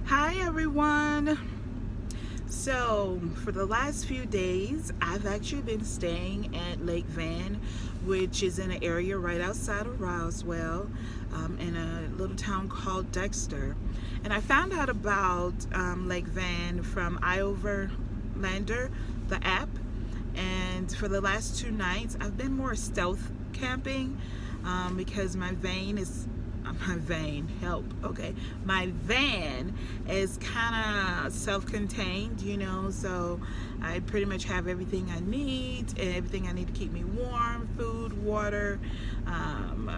Hi everyone. So for the last few days I've actually been staying at Lake Van, which is in an area right outside of Roswell, in a little town called Dexter. And I found out about Lake Van from iOverlander, the app. And for the last 2 nights I've been more stealth camping, because my van is kind of self-contained, so I pretty much have everything I need and everything I need to keep me warm: food, water,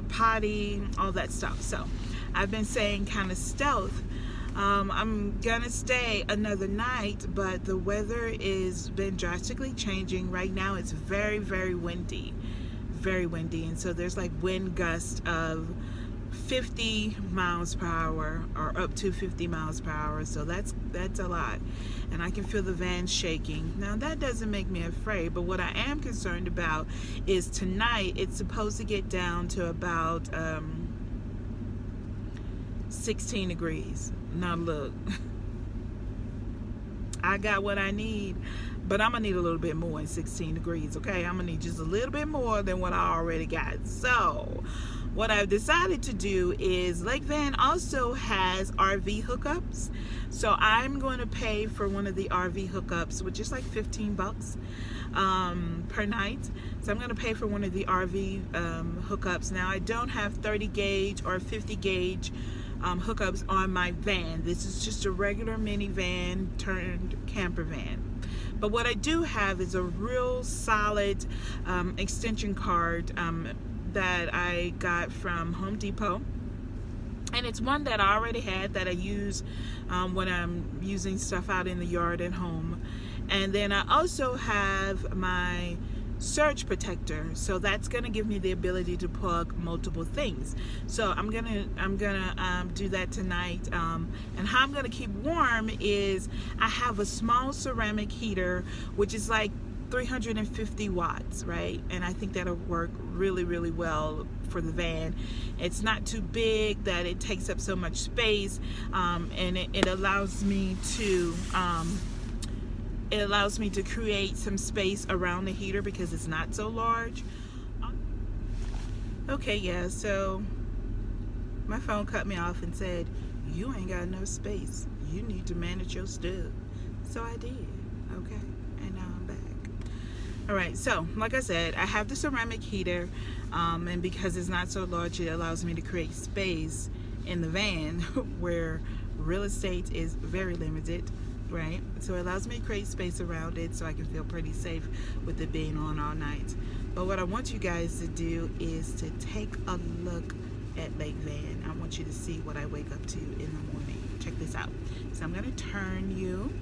potty, all that stuff. So I've been saying kind of stealth. I'm gonna stay another night, but the weather is been drastically changing. Right now it's very, very windy, and so there's like wind gusts of 50 miles per hour, or up to 50 miles per hour. So that's a lot, and I can feel the van shaking. Now that doesn't make me afraid, but what I am concerned about is tonight it's supposed to get down to about 16 degrees. Now look, I got what I need, but I'm gonna need a little bit more than 16 degrees. Okay, I'm gonna need just a little bit more than what I already got. So what I've decided to do is, Lake Van also has RV hookups, so I'm going to pay for one of the RV hookups, which is like 15 bucks per night. So I'm going to pay for one of the RV hookups. Now I don't have 30 gauge or 50 gauge hookups on my van. This is just a regular minivan turned camper van. But what I do have is a real solid extension cord that I got from Home Depot, and it's one that I already had that I use when I'm using stuff out in the yard at home. And then I also have my surge protector, so that's gonna give me the ability to plug multiple things. So I'm gonna do that tonight. And how I'm gonna keep warm is I have a small ceramic heater, which is like 350 watts, right? And I think that'll work really, really well for the van. It's not too big that it takes up so much space, and it allows me to create some space around the heater because it's not so large. Okay, yeah, so my phone cut me off and said, you ain't got enough space, you need to manage your stuff. So I did. Okay, and now I'm back. All right, so like I said, I have the ceramic heater, and because it's not so large, it allows me to create space in the van where real estate is very limited, right? So it allows me to create space around it so I can feel pretty safe with it being on all night. But what I want you guys to do is to take a look at Lake Van. I want you to see what I wake up to in the morning. Check this out. So I'm gonna turn you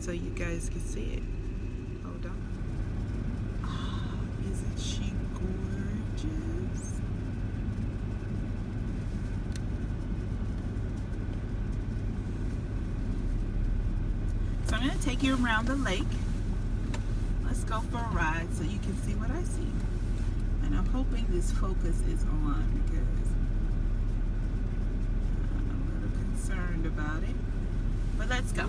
so you guys can see it. Hold on. Oh, isn't she gorgeous? So I'm going to take you around the lake. Let's go for a ride so you can see what I see. And I'm hoping this focus is on because I'm a little concerned about it. But let's go.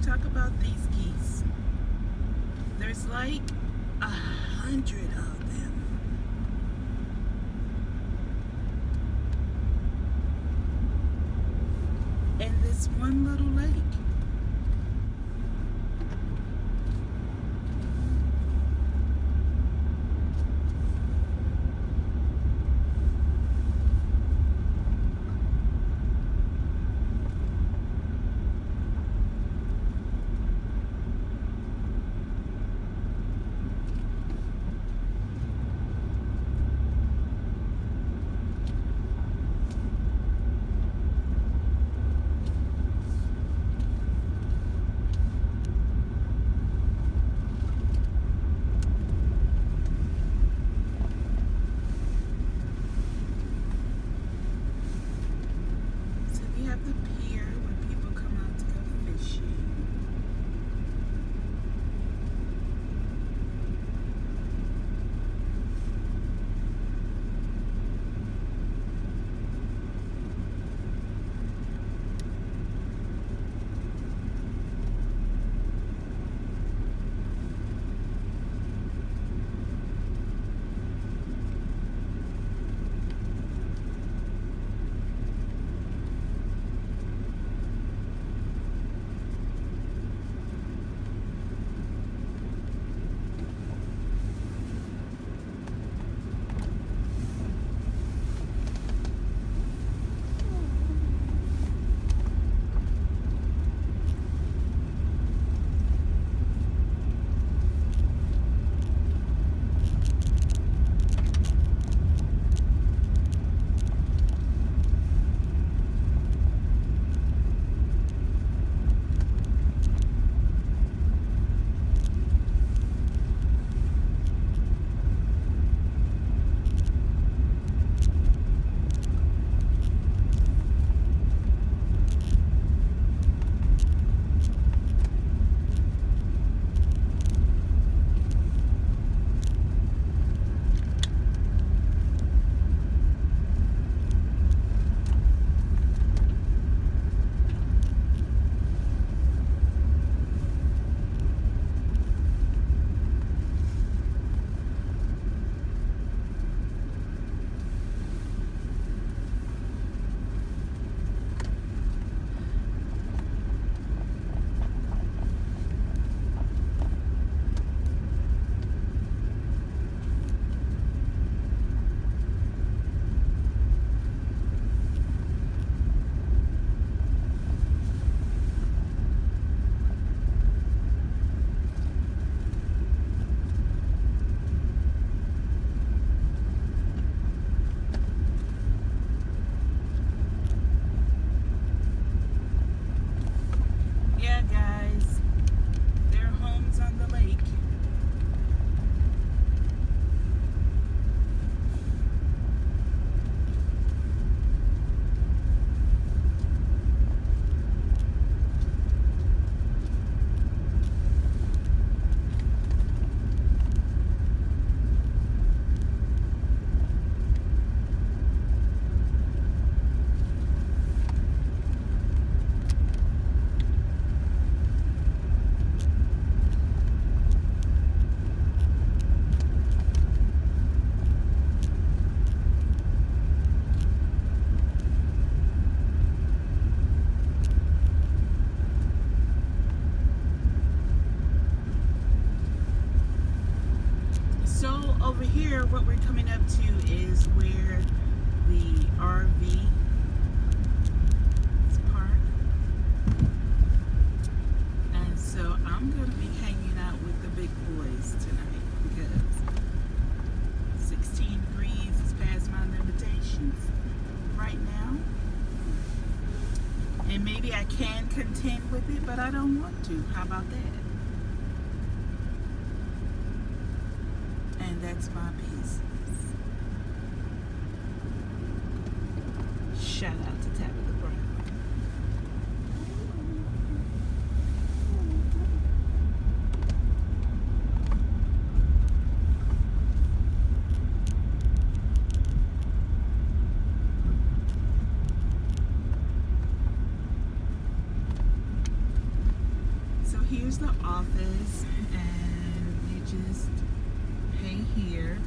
talk about these geese. There's like 100 of them. In this one little lake. The pier where people come out to go fishing. over here, what we're coming up to is where the RV is parked. And so I'm going to be hanging out with the big boys tonight because 16 degrees is past my limitations right now. And maybe I can contend with it, but I don't want to. How about that? And that's my business. Shout out to Tabitha Brown. here's the office, and you just pay here.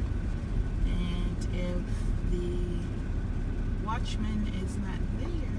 And if the watchman is not there,